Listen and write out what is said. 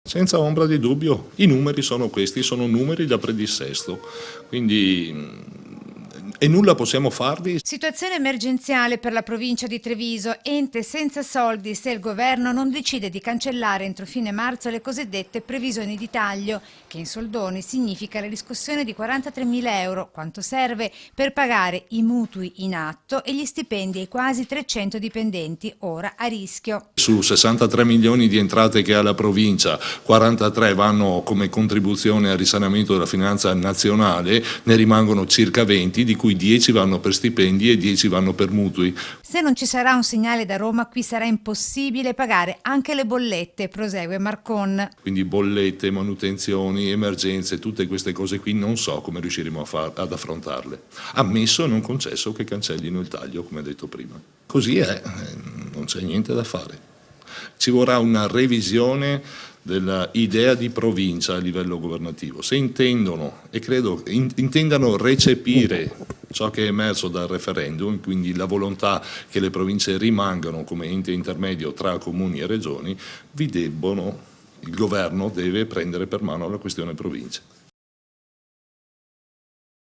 Senza ombra di dubbio, i numeri sono questi, sono numeri da predissesto, quindi e nulla possiamo farvi. Situazione emergenziale per la provincia di Treviso, ente senza soldi se il governo non decide di cancellare entro fine marzo le cosiddette previsioni di taglio, che in soldoni significa la riscossione di 43.000 euro, quanto serve per pagare i mutui in atto e gli stipendi ai quasi 300 dipendenti, ora a rischio. Su 63 milioni di entrate che ha la provincia, 43 vanno come contribuzione al risanamento della finanza nazionale, ne rimangono circa 20, di cui 10 vanno per stipendi e 10 vanno per mutui. Se non ci sarà un segnale da Roma, qui sarà impossibile pagare anche le bollette, prosegue Marcon. Quindi bollette, manutenzioni, emergenze, tutte queste cose qui non so come riusciremo ad affrontarle. Ammesso e non concesso che cancellino il taglio, come detto prima. Così è, non c'è niente da fare. Ci vorrà una revisione dell'idea di provincia a livello governativo. Se intendono, e credo intendano recepire ciò che è emerso dal referendum, quindi la volontà che le province rimangano come ente intermedio tra comuni e regioni, il governo deve prendere per mano la questione province.